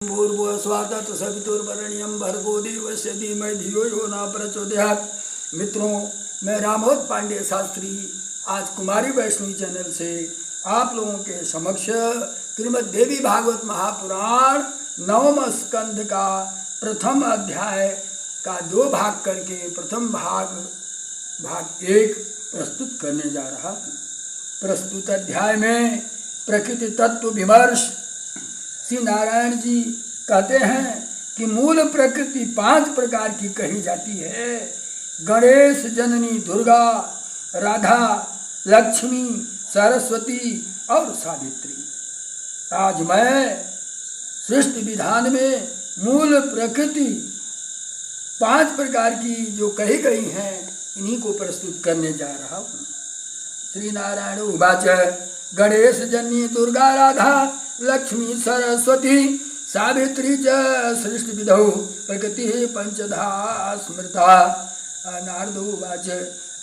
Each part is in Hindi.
भूर्भुवस्वाहा सवितुर्वरेण्यं भर्गो देवस्य धीमहि धियो यो न प्रचोदयात्। मित्रों, मैं रामोद पांडे शास्त्री आज कुमारी वैष्णवी चैनल से आप लोगों के समक्ष श्रीमद् देवी भागवत महापुराण 9वें स्कंद का प्रथम अध्याय का 2 भाग करके प्रथम भाग 1 प्रस्तुत करने जा रहा हूँ। प्रस्तुत अध्याय में प्रकृति तत्व विमर्श श्री नारायण जी कहते हैं कि मूल प्रकृति 5 प्रकार की कही जाती है। गणेश, जननी दुर्गा, राधा, लक्ष्मी, सरस्वती और सावित्री। आज मैं सृष्टि विधान में मूल प्रकृति 5 प्रकार की जो कही गई हैं इन्हीं को प्रस्तुत करने जा रहा हूँ। श्री नारायण उवाच गणेश, जननी दुर्गा, राधा, लक्ष्मी, सरस्वती, सावित्री च सृष्टि विधौ प्रकृति पंचधा स्मृता। नारद उवाच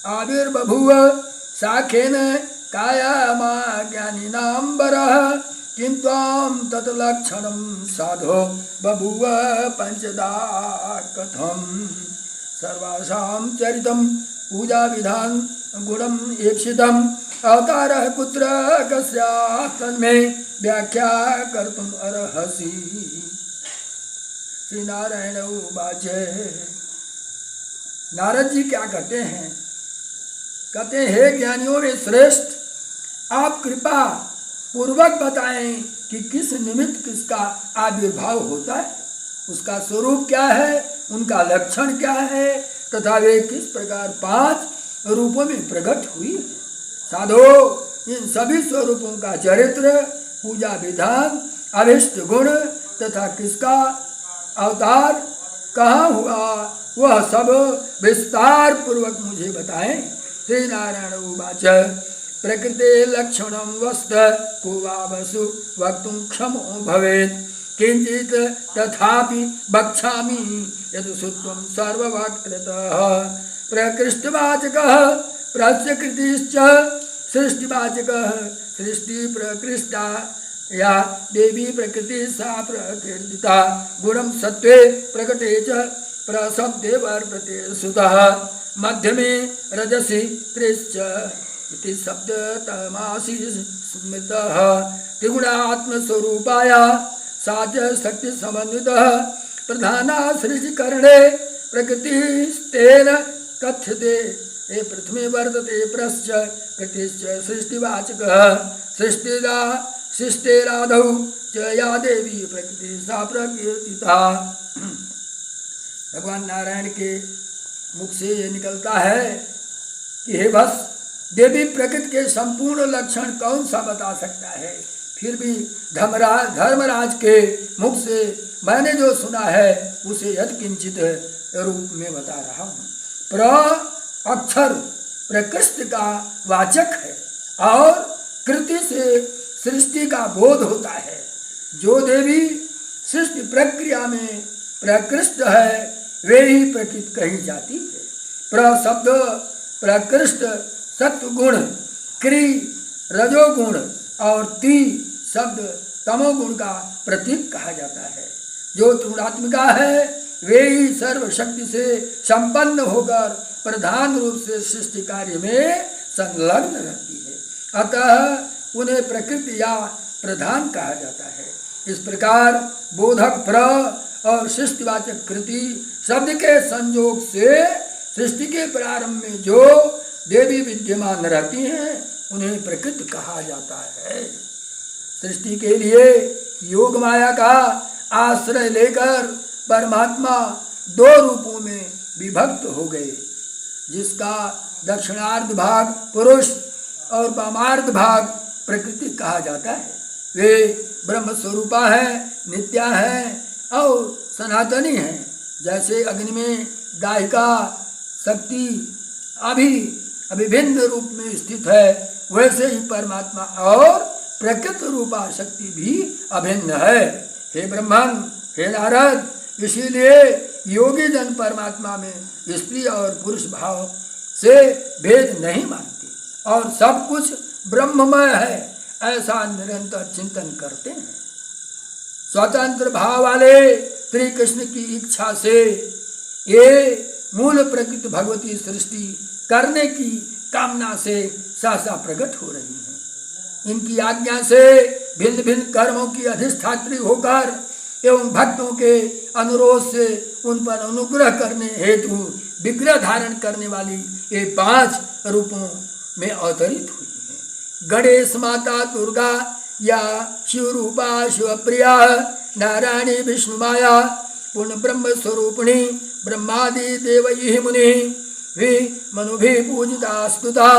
आविर्बभूव शाखेन कायामाज्ञानिनां वरः किं त्वां तत्लक्षणं साधो बभूव पंचधा कथम्। सर्वासां चरितं पूजा विधान गुणम् ईप्सितम् अवतारः कुत्र कस्यात् तन्मे व्याख्या कर्तुम् अर्हसि। श्री नारायण उवाच। नारद जी क्या कहते हैं? कहते हैं, हे ज्ञानियों में श्रेष्ठ, आप कृपा पूर्वक बताएं कि किस निमित्त किसका आविर्भाव होता है, उसका स्वरूप क्या है, उनका लक्षण क्या है, तथा वे किस प्रकार 5 रूपों में प्रकट हुई है। साधो, इन सभी स्वरूपों का चरित्र, पूजा विधान, अभिष्ट गुण तथा किसका अवतार कहाँ हुआ, वह सब विस्तार पूर्वक मुझे बताएं। श्री नारायण उवाच प्रकृते लक्षणं वस्त को वा वसु वक्तुं क्षमो भवेत् किंचित तथापि वक्ष्यामि यत् श्रुत्वं सर्ववक्त्रतः। प्रकृष्टवाचकः प्रकृतिश्च सृष्टिवाचकः सृष्टि प्रकृष्टा या देवी प्रकृति सा प्रकीर्तिता गुणं सत्त्वे प्रकटे च प्रशब्दे वर्तते सुतः मध्यमे रजसि त्रिश्च इति शब्द तमासि स्मृतः त्रिगुणात्मस्वरूपाया सा च शक्ति समन्वितः प्रधाना सृष्टिकरणे प्रकृतिस्तेन कथ्यते हे प्रथमे वर्तते प्रश्च कृतिश्च सृष्टिवाचकः सृष्टिरादौ च या देवी प्रकृति सा प्रकीर्तिता। भगवान नारायण के मुख से ये निकलता है कि हे बस, देवी प्रकृति के संपूर्ण लक्षण कौन सा बता सकता है? फिर भी धर्मराज के मुख से मैंने जो सुना है उसे यत्किंचित रूप में बता रहा हूँ। प्र अक्षर प्रकृष्ट का वाचक है और कृति से सृष्टि का बोध होता है। जो देवी सृष्टि प्रक्रिया में प्रकृष्ट है वे ही प्रकृति कही जाती है। प्र शब्द प्रकृष्ट सत्वगुण, क्रि रजोगुण और ती शब्द तमोगुण का प्रतीक कहा जाता है। जो त्रिगुणात्मिका है वे ही सर्वशक्ति से संपन्न होकर प्रधान रूप से सृष्टि कार्य में संलग्न रहती है, अतः उन्हें प्रकृति या प्रधान कहा जाता है। इस प्रकार बोधक प्र और सृष्टिवाचक कृति शब्द के संयोग से सृष्टि के प्रारंभ में जो देवी विद्यमान रहती हैं उन्हें प्रकृति कहा जाता है। सृष्टि के लिए योग माया का आश्रय लेकर परमात्मा 2 रूपों में विभक्त हो गए, जिसका दक्षिणार्ध भाग पुरुष और वामार्ध भाग प्रकृति कहा जाता है। वे ब्रह्म स्वरूपा है, नित्या है और सनातनी है। जैसे अग्नि में दाहिका शक्ति अभिभिन्न रूप में स्थित है, वैसे ही परमात्मा और प्रकृति रूपा शक्ति भी अभिन्न है। हे ब्रह्मन, हे नारद, इसीलिए योगी जन परमात्मा में स्त्री और पुरुष भाव से भेद नहीं मानते और सब कुछ ब्रह्ममय है ऐसा निरंतर चिंतन करते हैं। स्वतंत्र भाव वाले श्री कृष्ण की इच्छा से ये मूल प्रकृति भगवती सृष्टि करने की कामना से सहसा प्रकट हो रही है। इनकी आज्ञा से भिन्न भिन्न कर्मों की अधिष्ठात्री होकर एवं भक्तों के अनुरोध से उन पर अनुग्रह करने हेतु विग्रह धारण करने वाली ये 5 रूपों में अवतरित हुई है। गणेश माता दुर्गा या शिव रूपा शिवप्रिया नारायणी विष्णु माया पूर्ण ब्रह्म स्वरूपिणी ब्रह्मादि देवैः मुनि मनुभि पूजिता स्तुता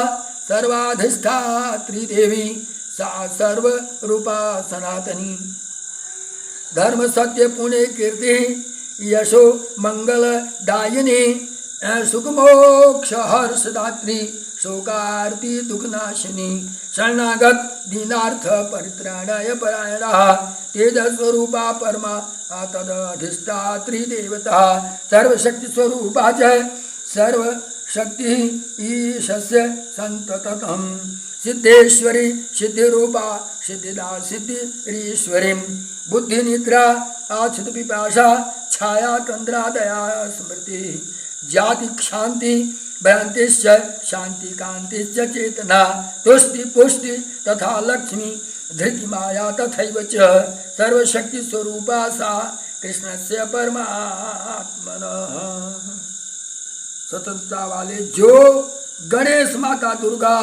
सर्वाधिष्ठात्री देवी सा सर्व रूपा सनातनी धर्म सत्य पुण्य कीर्ति यशो मंगल दायिनी सुख मोक्ष हर्षदात्री शोकार्ति दुखनाशिनी शरणागत दीनार्थ परित्राणाय परायणा तेजस्वरूपा परमा तदधिष्ठात्री देवता सर्वशक्ति स्वरूपा च सर्वशक्ति ईशस्य संततम् सिद्धेश्वरी सिद्धिरूपा सिद्धिदा सिद्धिरीश्वरी बुद्धि निद्रा आच्छित पिपाशा छाया तंद्रा दया स्मृति जाति शांति भ्रांतिश्च शांति कांतिश्च चेतना तुष्टि पुष्टि तथा लक्ष्मी धृति माया तथैव च सर्वशक्ति स्वरूपा सा कृष्णस्य परमात्मनः। स्वतंत्रता वाले जो गणेश माता दुर्गा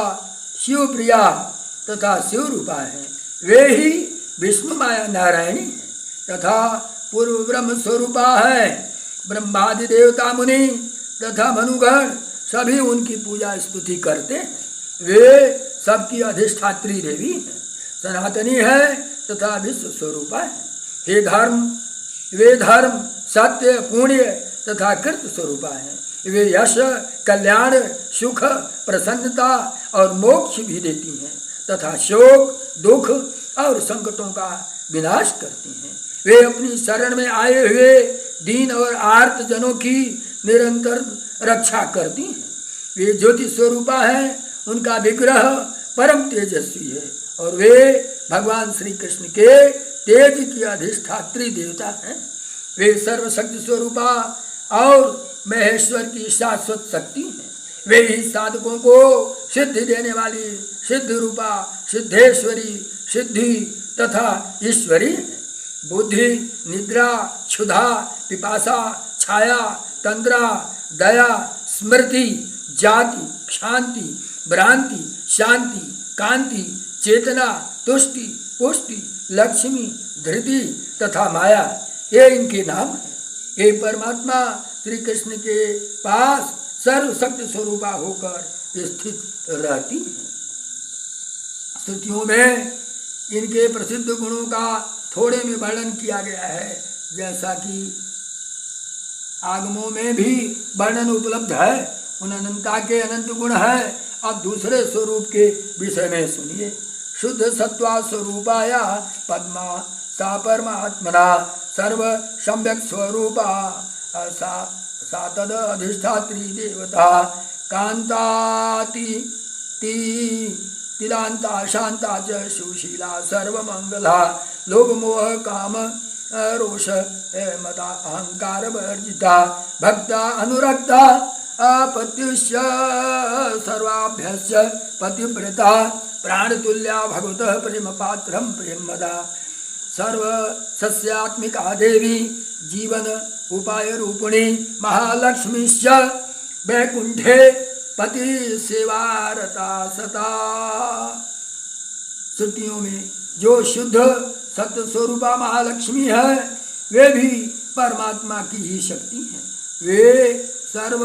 शिव प्रिया तथा शिव रूपा है वे ही विष्णु माया नारायणी है तथा पूर्व ब्रह्म स्वरूपा है। ब्रह्मादि देवता मुनि तथा मनुगण सभी उनकी पूजा स्तुति करते हैं। वे सबकी अधिष्ठात्री देवी है, सनातनी है तथा विश्व स्वरूपा है। हे धर्म वे धर्म सत्य पुण्य तथा कृत स्वरूपा है। वे यश कल्याण सुख प्रसन्नता और मोक्ष भी देती हैं तथा शोक दुख और संकटों का विनाश करती हैं। वे अपनी शरण में आए हुए दीन और आर्त जनों की निरंतर रक्षा करती हैं। वे ज्योति स्वरूपा हैं, उनका विग्रह परम तेजस्वी है और वे भगवान श्री कृष्ण के तेज की अधिष्ठात्री देवता हैं। वे सर्वशक्ति स्वरूपा और महेश्वर की शाश्वत शक्ति हैं। वे ही साधकों को सिद्धि देने वाली सिद्ध रूपा सिद्धेश्वरी सिद्धि तथा ईश्वरी है। बुद्धि निद्रा क्षुधा पिपासा छाया तंद्रा दया स्मृति जाति शांति भ्रांति शांति कांति चेतना तुष्टि पुष्टि लक्ष्मी धृति तथा माया ये इनके नाम है। ये परमात्मा श्री कृष्ण के पास सर्वशक्ति स्वरूपा होकर स्थित रहती है। स्तुतियों में इनके प्रसिद्ध गुणों का थोड़े में वर्णन किया गया है, जैसा कि आगमों में भी वर्णन उपलब्ध है। उन अनंता के अनंत गुण है। अब दूसरे स्वरूप के विषय में सुनिए। शुद्ध सत्वा स्वरूपाया पद्मा सा परमात्मना सर्व सम्यक स्वरूपा सा तद अधिष्ठात्री देवता कांताति तिदांता शांता च सुशीला सर्वमंगला लोभ मोह काम रोष मता अहंकार वर्जिता भक्ता अनुरक्ता अपत्युश्च सर्वाभ्यश्च पतिव्रता प्राणतुल्या भगवतः प्रेम पात्रं प्रेमदा सर्व सस्यात्मिका देवी जीवन उपाय रूपिणी महालक्ष्मीश्च वैकुंठे पति सेवारता सता। श्रुतियों में जो शुद्ध सत्य स्वरूपा महालक्ष्मी है वे भी परमात्मा की ही शक्ति है। वे सर्व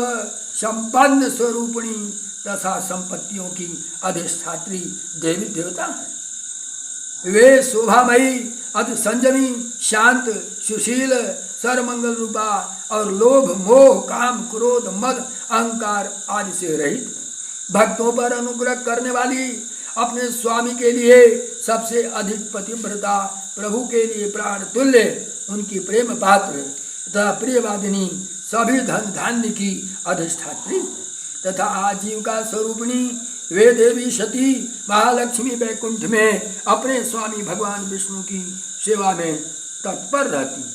संपन्न स्वरूपिणी तथा संपत्तियों की अधिष्ठात्री देवी देवता है। वे शोभामयी अति संयमी शांत सुशील सर्वमंगल रूपा और लोभ मोह काम क्रोध मद अहंकार आदि से रहित भक्तों पर अनुग्रह करने वाली अपने स्वामी के लिए सबसे अधिक पतिव्रता प्रभु के लिए प्राण तुल्य उनकी प्रेम पात्र तथा प्रियवादिनी सभी धन धान्य की अधिष्ठात्री तथा आजीविका स्वरूपिणी वे देवी सती महालक्ष्मी वैकुंठ में अपने स्वामी भगवान विष्णु की सेवा में तत्पर रहती हैं।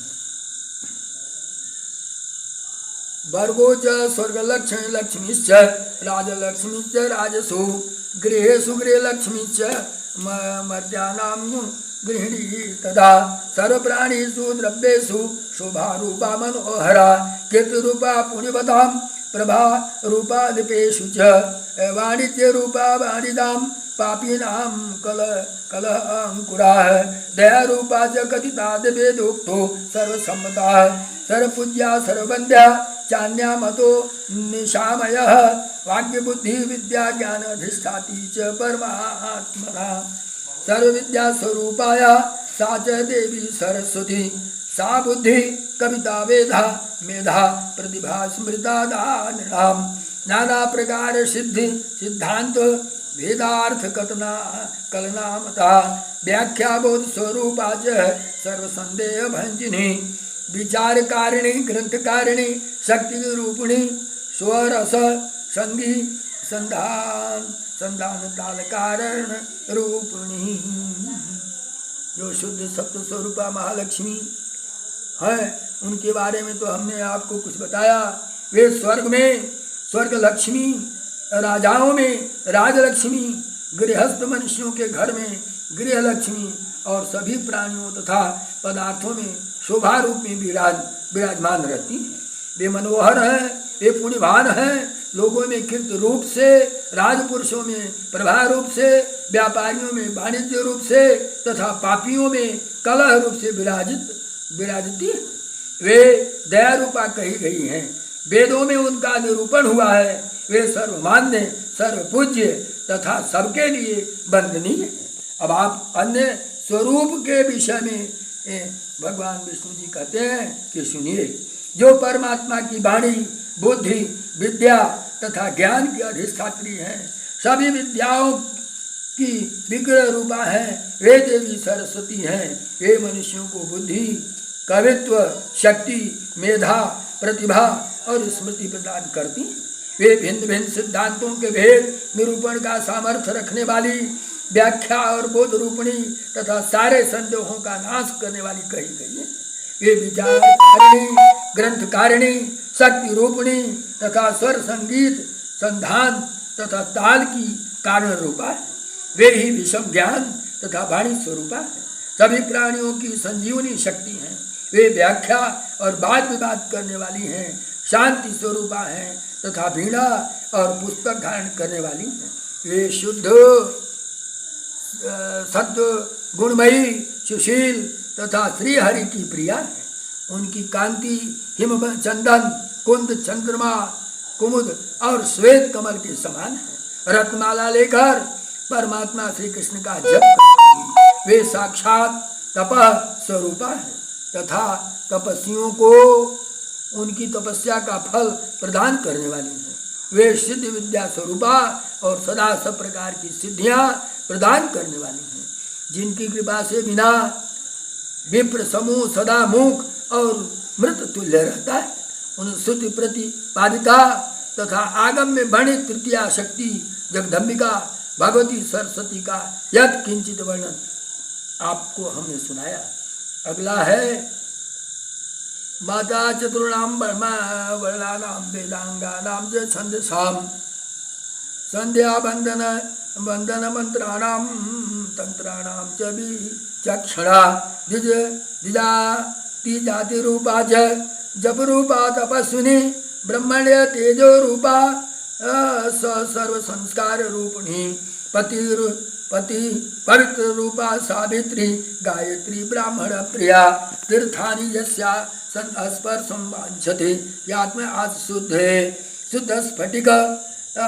वर्गो च स्वर्गलक्ष्मी लक्ष्मीश्च राजलक्ष्मीश्च राजसु गृहेषु गृहलक्ष्मीश्च मर्त्यानां गृहिणी तदा सर्वप्राणीषु द्रव्येषु शोभारूपा मनोहरा कीर्तिरूपा पुण्यवतां प्रभा रूपा दीपेषु च वाणिज्यरूपा वाणिदां पापीनां कलह दयारूपा च कथिता वेदोक्तो सर्वसम्मता सर्वपूज्या सर्ववन्द्या चान्या मतो निशामयः वाक्यबुद्धि विद्या ज्ञान अधिष्ठाती च परमात्मना सर्वविद्या स्वरूपाया सा च देवी सरस्वती सा बुद्धि कविता वेदा मेधा प्रतिभा स्मृता दानणां नाना प्रकार सिद्धि सिद्धांत वेदार्थ कतना कलनामता व्याख्या बोध स्वरूपा च सर्वसंदेह भंजिनी विचारकारिणी ग्रंथकारिणी शक्ति रूपिणी स्वरस संगी संधान ताल कारण रूपिणी जो शुद्ध सत्य स्वरूपा महालक्ष्मी है, उनके बारे में तो हमने आपको कुछ बताया। वे स्वर्ग में स्वर्ग लक्ष्मी, राजाओं में राजलक्ष्मी, गृहस्थ मनुष्यों के घर में गृह लक्ष्मी और सभी प्राणियों तथा पदार्थों में शोभा रूप में विराजमान रहती हैं। वे मनोहर हैं, वे पुण्यवान हैं, लोगों में कीर्ति रूप से, राजपुरुषों में प्रभा रूप से, व्यापारियों में वाणिज्य रूप से तथा पापियों में कलह रूप से विराजती। वे दया रूपा कही गई हैं। वेदों में उनका निरूपण हुआ है। वे सर्वमान्य सर्वपूज्य तथा सबके लिए वंदनीय है। अब आप अन्य स्वरूप के विषय में भगवान विष्णु जी कहते हैं कि सुनिए, जो परमात्मा की वाणी बुद्धि विद्या तथा ज्ञान की अधिष्ठात्री हैं, सभी विद्याओं की विग्रह रूपा हैं, वे देवी सरस्वती हैं। वे मनुष्यों को बुद्धि कवित्व शक्ति मेधा प्रतिभा और स्मृति प्रदान करती हैं। वे भिन्न भिन्न सिद्धांतों के भेद निरूपण का सामर्थ्य रखने वाली, व्याख्या और बोध रूपिणी तथा सारे संदेहों का नाश करने वाली कही गई है। वे विचारकारिणी ग्रंथकारिणी शक्ति रूपिणी तथा स्वर संगीत संधान तथा ताल की कारण रूपा है। वे ही विषम ज्ञान तथा वाणी स्वरूपा है। सभी प्राणियों की संजीवनी शक्ति हैं। वे व्याख्या और वाद विवाद करने वाली हैं। शांति स्वरूपा हैं तथा वीणा और पुस्तक धारण करने वाली हैं। वे शुद्ध सत्व गुणमयी सुशील तथा श्रीहरि की प्रिया है। उनकी कांति हिम चंदन कुंद चंद्रमा कुमुद और श्वेत कमल के समान है। रत्नमाला लेकर परमात्मा श्री कृष्ण का जप करती है। वे साक्षात तपः स्वरूपा है तथा तपस्वियों को उनकी तपस्या का फल प्रदान करने वाली है। वे सिद्ध विद्या स्वरूपा और सदा सब प्रकार की सिद्धियां प्रदान करने वाली हैं, जिनकी कृपा से बिना विप्र समूह सदा मूक और मृत तुल्य रहता है। उन श्रुति प्रतिपादिका तथा आगम में वर्णित तृतीया शक्ति जगदम्बिका भगवती सरस्वती का यद किंचित वर्णन आपको हमने सुनाया। अगला है माता चतुर्णाम वर्णानाम वेदांगानाम च छंदसाम संध्या वंदन मंत्राणाम तंत्राणाम च विचक्षणा द्विजाति जाति रूपा च जप रूपा तपस्विनी ब्रह्मण्य तेजो रूपा सर्व संस्कार रूपिणी पति पवित्र रूपा सावित्री गायत्री ब्राह्मण प्रिया तीर्थानि यस्या स्पर्शं वाञ्छते यात्म आज शुद्ध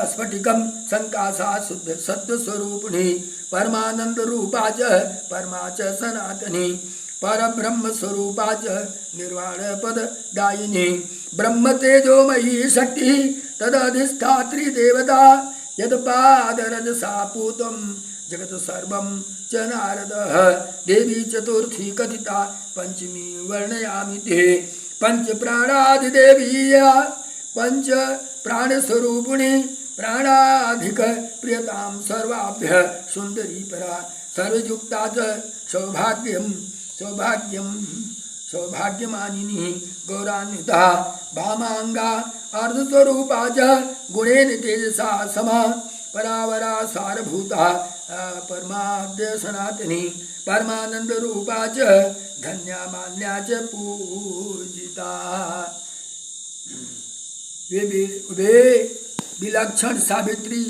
स्फटिकं संकाशा शुद्ध सत्व स्वरूपिणी परमानंद रूपा च परमा च सनातनी पर ब्रह्म स्वरूपा च निर्वाण पद दायिनी ब्रह्म तेजोमयी शक्ति तदधिष्ठात्री देवता यदपादरजसा पूतं जगत सर्वं च नारदः देवी चतुर्थी कथिता पंचमी वर्णयामि ते पंच प्राणाधिदेवीया पंच प्राण स्वरूपिणी प्राणाधिक प्रियतां सर्वाभ्य सुंदरी परा सर्वयुक्ता च सौभाग्यं सौभाग्यमानिनी गौरान्विता भामांगा अर्धस्वरूपा च गुणेन तेजसा समा परावरा सारभूता परमाद्य सनातनी परमानंद रूपा च धन्या मान्या च पूजिता। वे विलक्षण सावित्री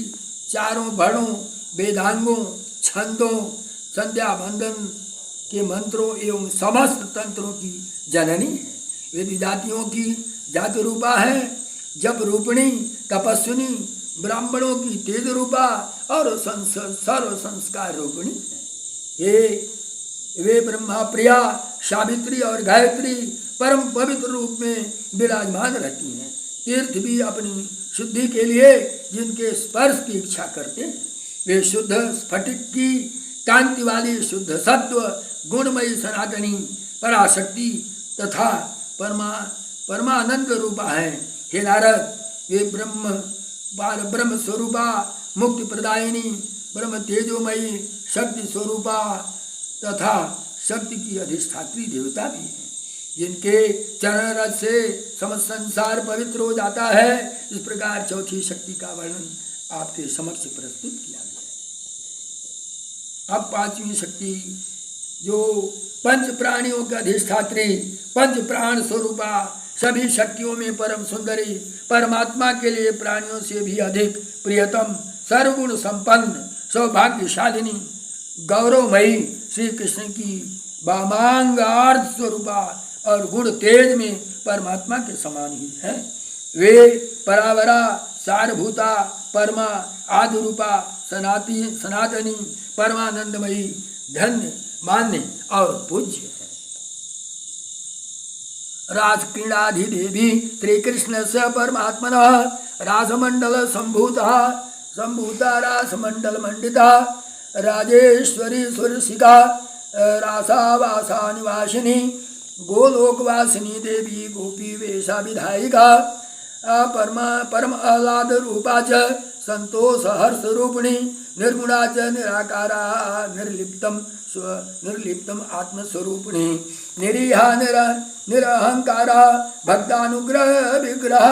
चारों वर्णों वेदांगों छंदों संध्या बंधन के मंत्रों एवं समस्त तंत्रों की जननी है। वे विजातियों की जाति रूपा है, जप रूपिणी तपस्विनी ब्राह्मणों की तेज रूपा और सर्व संस्कार रूपिणी है। वे ब्रह्मा प्रिया सावित्री और गायत्री परम पवित्र रूप में विराजमान रहती हैं। तीर्थ भी अपनी शुद्धि के लिए जिनके स्पर्श की इच्छा करते हैं, वे शुद्ध स्फटिक की कांति वाली शुद्ध सत्व गुणमयी सनातनी पराशक्ति तथा परमानंद रूपा है। हे नारद, वे ब्रह्म स्वरूपा मुक्ति प्रदायिनी ब्रह्म तेजोमयी शक्ति स्वरूपा तथा शक्ति की अधिष्ठात्री देवता भी है, जिनके चरण रज से समस्त संसार पवित्र हो जाता है। इस प्रकार चौथी शक्ति का वर्णन आपके समक्ष प्रस्तुत किया गया। अब पांचवी शक्ति जो पंच प्राणियों के अधिष्ठात्री पंच प्राण स्वरूपा सभी शक्तियों में परम सुंदरी परमात्मा के लिए प्राणियों से भी अधिक प्रियतम सर्वगुण संपन्न सौभाग्यशालिनी गौरवमयी श्री कृष्ण की वामांगार्थ स्वरूपा और गुण तेज में परमात्मा के समान ही है। वे परावरा सारभूता परमा आदिरूपा सनातनी परमानंदमयी धन्य मान्य और पूज्य है। राजक्रीडाधिदेवी श्रीकृष्ण से परमात्मना रासमंडल संभूता रासमंडल मंडिता राजेश्वरी सुरसिका रासावासा निवासिनी गोलोकवासिनी देवी गोपी वेशा विधायिका परम आह्लाद रूपा च संतोष हर्ष रूपिणी निर्गुणा च निराकारा निर्लिप्तम आत्मस्वरूपिणी निरीहा निरहंकारा भक्तानुग्रह विग्रह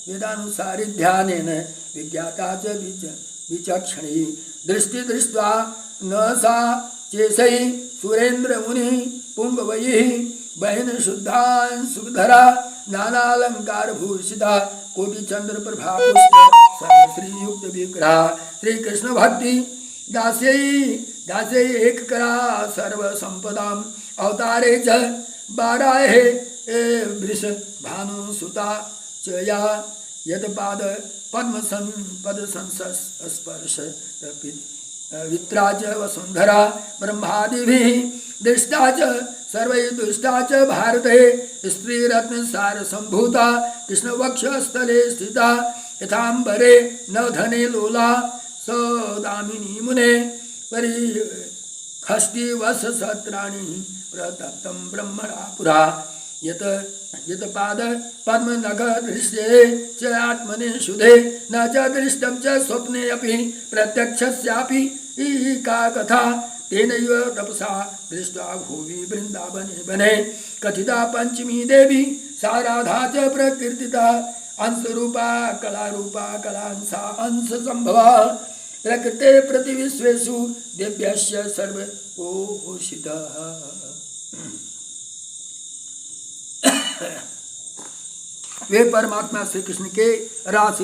वेदानुसारि ध्यानेन विज्ञाता च विचक्षणी दृष्टि दृष्ट्वा न सा चेसई सुरेंद्र मुनि पुंगवयी बहन शुद्धान सुधरा नानालंकार भूषिता कोटि चंद्र प्रभा श्री युक्त विग्रह श्री कृष्ण भक्ति दास्यै एक करा सर्व संपदाम अवतारे च बाराहे वृष भानु सुता च या यद पाद पद्म पद संस्पर्श वित्रा च वसुंधरा ब्रह्मादिभिः दृष्टा च सर्वैः दुष्टा च भारते स्त्रीरत्न सार संभूता कृष्ण वक्षस्थले स्थिता यथांबरे नवधने लोला सौदामिनी मुने परिखष्टि वस सत्राणि प्रतप्तं ब्रह्मणा पुरा यत पाद पद्म नख दृश्ये च आत्मने शुद्धे न च दृष्टं च स्वप्ने अपि प्रत्यक्षस्यापि का कथा तेनैव तपसा दृष्ट्वा भुवि वृंदावने बने कथिता पंचमी देवी सा राधा च प्रकीर्तिता अंशरूपा कलांसा अंश संभवा प्रकृते प्रतिविश्वेषु देव्यस्य सर्वपोषितः। वे परमात्मा श्री कृष्ण के रास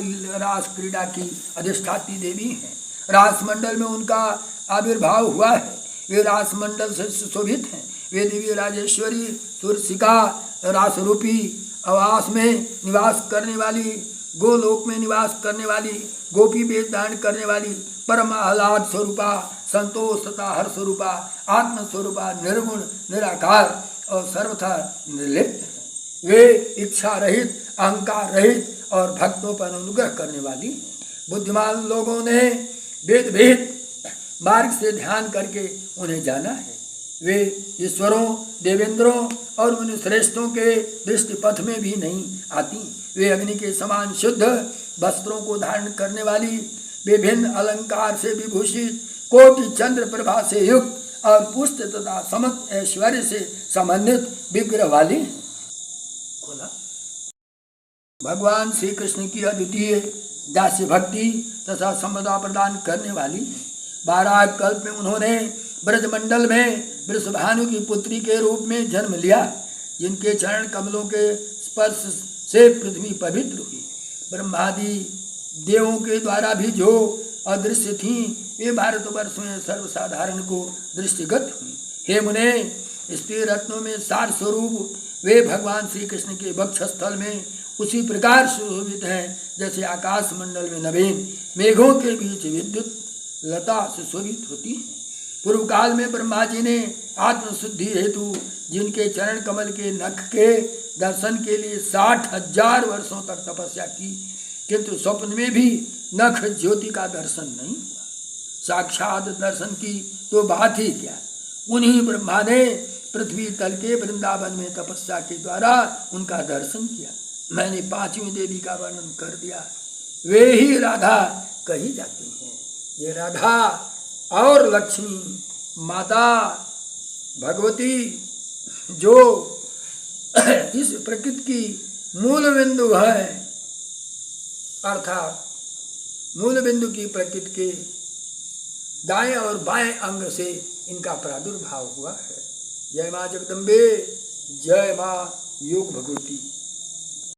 क्रीड़ा की अधिष्ठात्री देवी हैं। रास मंडल में उनका आविर्भाव हुआ है। वे रास मंडल से सुशोभित हैं। वे देवी राजेश्वरी सुरसिका रास रूपी आवास में निवास करने वाली गोलोक में निवास करने वाली गोपी वेद दान करने वाली परम आह्लाद स्वरूपा संतोष तथा हर्ष स्वरूपा आत्म स्वरूपा निर्गुण निराकार और सर्वथा निर्लिप्त है। वे इच्छा रहित अहंकार रहित और भक्तों पर अनुग्रह करने वाली हैं। बुद्धिमान लोगों ने वेद भेद मार्ग से ध्यान करके उन्हें जाना है। वे ईश्वरों देवेंद्रों और उन श्रेष्ठों के दृष्टि पथ में भी नहीं आती। वे अग्नि के समान शुद्ध वस्त्रों को धारण करने वाली विभिन्न अलंकार से विभूषित कोटि चंद्र प्रभा से युक्त और पुष्ट तथा समस्त ऐश्वर्य से समन्वित विग्रह वाली बोला। भगवान श्री कृष्ण की अद्वितीय दास्य भक्ति तथा संपदा प्रदान करने वाली 12 कल्प में उन्होंने ब्रजमंडल में वृषभानु की पुत्री के रूप में जन्म लिया, जिनके चरण कमलों के स्पर्श से पृथ्वी पवित्र हुई। ब्रह्मादि देवों के द्वारा भी जो अदृश्य थी वे भारतवर्ष में सर्वसाधारण को दृष्टिगत हुई। हे मुने, स्त्री रत्नों में सार स्वरूप वे भगवान श्री कृष्ण के वक्षस्थल में उसी प्रकार सुशोभित हैं जैसे आकाश मंडल में नवीन मेघों के बीच विद्युत लता सुशोभित होती है। पूर्व काल में ब्रह्मा जी ने आत्मशुद्धि हेतु जिनके चरण कमल के नख के दर्शन के लिए 60,000 वर्षों तक तपस्या की, किंतु स्वप्न में भी नख ज्योति का दर्शन नहीं हुआ। साक्षात दर्शन की तो बात ही क्या। उन्हीं ब्रह्मा ने पृथ्वी तल के वृंदावन में तपस्या के द्वारा उनका दर्शन किया। मैंने 5वीं देवी का वर्णन कर दिया। वे ही राधा कही जाती हैं। ये राधा और लक्ष्मी माता भगवती जो इस प्रकृति की मूल बिंदु है, अर्थात मूल बिंदु की प्रकृति के दाएं और बाएं अंग से इनका प्रादुर्भाव हुआ है। जय मां जगदम्बे, जय मां योग भगवती।